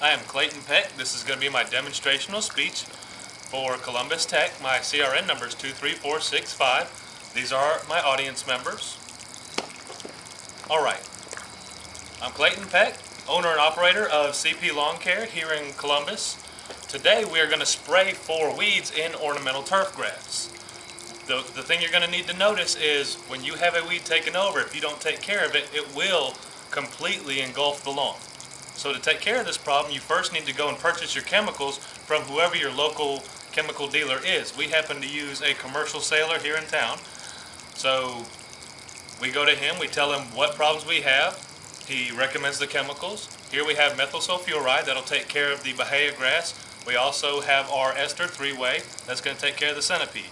I am Clayton Peck. This is going to be my demonstrational speech for Columbus Tech. My CRN number is 23465. These are my audience members. Alright, I'm Clayton Peck, owner and operator of CP Lawn Care here in Columbus. Today we are going to spray for weeds in ornamental turf grass. The thing you're going to need to notice is when you have a weed taken over, if you don't take care of it, it will completely engulf the lawn. So to take care of this problem, you first need to go and purchase your chemicals from whoever your local chemical dealer is. We happen to use a commercial sailor here in town. So we go to him, we tell him what problems we have. He recommends the chemicals. Here we have methyl sulfuride that'll take care of the Bahia grass. We also have our ester 3-way that's going to take care of the centipede.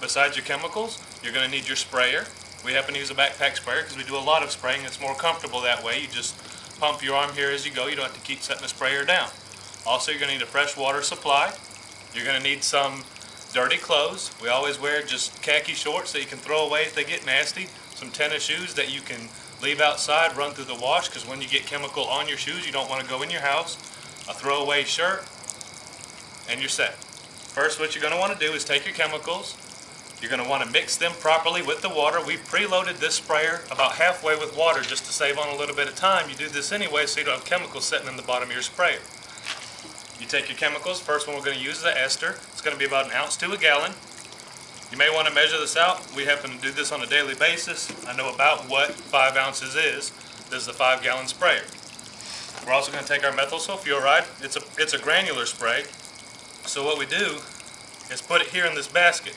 Besides your chemicals, you're going to need your sprayer. We happen to use a backpack sprayer because we do a lot of spraying. It's more comfortable that way. You just pump your arm here as you go. You don't have to keep setting the sprayer down. Also, you're going to need a fresh water supply. You're going to need some dirty clothes. We always wear just khaki shorts that you can throw away if they get nasty. Some tennis shoes that you can leave outside, run through the wash, because when you get chemical on your shoes, you don't want to go in your house. A throwaway shirt, and you're set. First, what you're going to want to do is take your chemicals. You're going to want to mix them properly with the water. We've preloaded this sprayer about halfway with water just to save on a little bit of time. You do this anyway so you don't have chemicals sitting in the bottom of your sprayer. You take your chemicals. First one we're going to use is the ester. It's going to be about 1 ounce to a gallon. You may want to measure this out. We happen to do this on a daily basis. I know about what 5 ounces is. This is a 5-gallon sprayer. We're also going to take our methyl sulfuride. It's a granular spray. So what we do is put it here in this basket.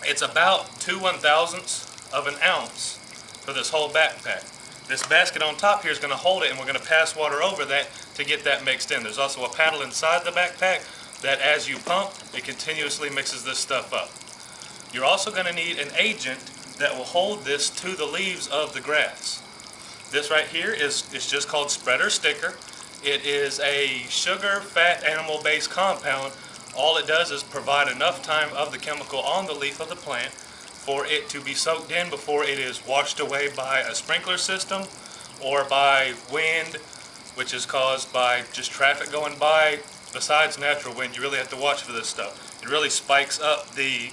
It's about 2/1000ths of an ounce for this whole backpack. This basket on top here is going to hold it, and we're going to pass water over that to get that mixed in. There's also a paddle inside the backpack that as you pump, it continuously mixes this stuff up. You're also going to need an agent that will hold this to the leaves of the grass. This right here is just called spreader sticker. It is a sugar, fat, animal-based compound. All it does is provide enough time of the chemical on the leaf of the plant for it to be soaked in before it is washed away by a sprinkler system or by wind, which is caused by just traffic going by. Besides natural wind, you really have to watch for this stuff. It really spikes up the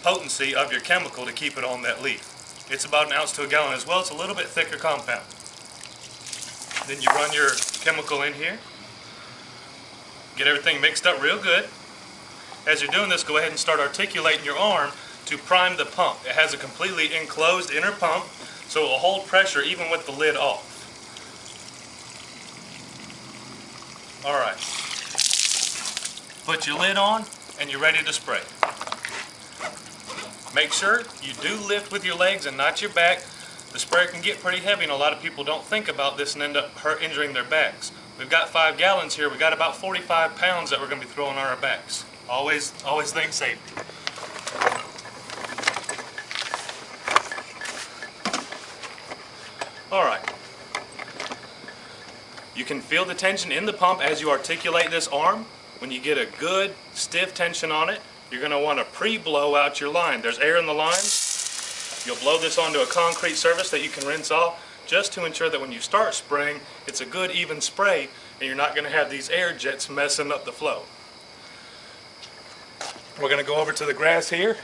potency of your chemical to keep it on that leaf. It's about 1 ounce to a gallon as well. It's a little bit thicker compound. Then you run your chemical in here. Get everything mixed up real good. As you're doing this, go ahead and start articulating your arm to prime the pump. It has a completely enclosed inner pump, so it will hold pressure even with the lid off. Alright. Put your lid on and you're ready to spray. Make sure you do lift with your legs and not your back. The sprayer can get pretty heavy and a lot of people don't think about this and end up injuring their backs. We've got 5 gallons here. We've got about 45 pounds that we're going to be throwing on our backs. Always think safety. Alright. You can feel the tension in the pump as you articulate this arm. When you get a good stiff tension on it, you're going to want to pre-blow out your line. There's air in the lines. You'll blow this onto a concrete surface that you can rinse off just to ensure that when you start spraying, it's a good even spray and you're not going to have these air jets messing up the flow. We're going to go over to the grass here.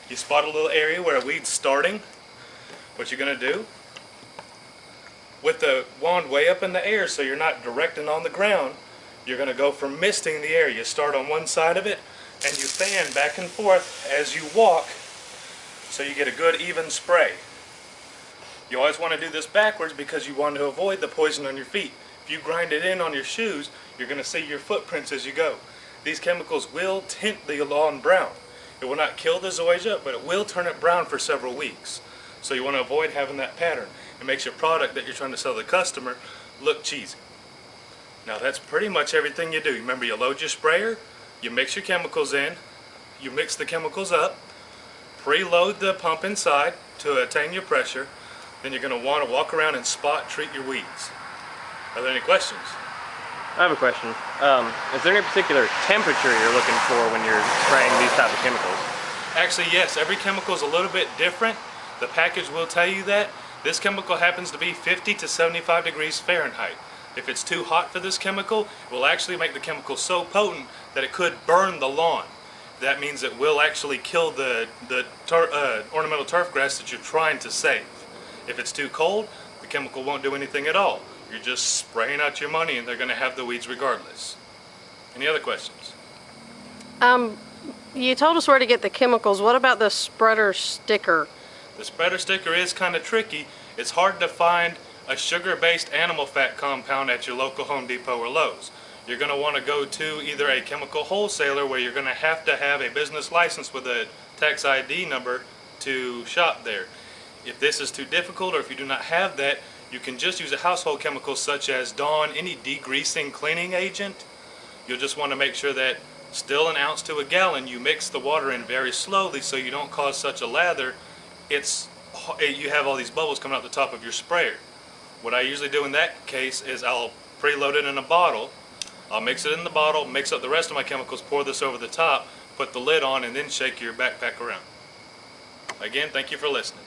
You spot a little area where a weed's starting. What you're going to do, with the wand way up in the air so you're not directing on the ground, you're going to go for misting the air. You start on one side of it and you fan back and forth as you walk so you get a good even spray. You always want to do this backwards because you want to avoid the poison on your feet. If you grind it in on your shoes, you're going to see your footprints as you go. These chemicals will tint the lawn brown. It will not kill the zoysia, but it will turn it brown for several weeks. So you want to avoid having that pattern. It makes your product that you're trying to sell the customer look cheesy. Now that's pretty much everything you do. Remember, you load your sprayer, you mix your chemicals in, you mix the chemicals up, preload the pump inside to attain your pressure, then you're going to want to walk around and spot treat your weeds. Are there any questions? I have a question. Is there any particular temperature you're looking for when you're spraying these type of chemicals? Actually, yes. Every chemical is a little bit different. The package will tell you that. This chemical happens to be 50 to 75 degrees Fahrenheit. If it's too hot for this chemical, it will actually make the chemical so potent that it could burn the lawn. That means it will actually kill the ornamental turf grass that you're trying to save. If it's too cold, the chemical won't do anything at all. You're just spraying out your money and they're going to have the weeds regardless. Any other questions? You told us where to get the chemicals. What about the spreader sticker? The spreader sticker is kind of tricky. It's hard to find a sugar-based animal fat compound at your local Home Depot or Lowe's. You're going to want to go to either a chemical wholesaler where you're going to have a business license with a tax ID number to shop there. If this is too difficult or if you do not have that, you can just use a household chemical such as Dawn, any degreasing cleaning agent. You'll just want to make sure that still an ounce to a gallon, you mix the water in very slowly so you don't cause such a lather. You have all these bubbles coming out the top of your sprayer. What I usually do in that case is I'll preload it in a bottle. I'll mix it in the bottle, mix up the rest of my chemicals, pour this over the top, put the lid on, and then shake your backpack around. Again, thank you for listening.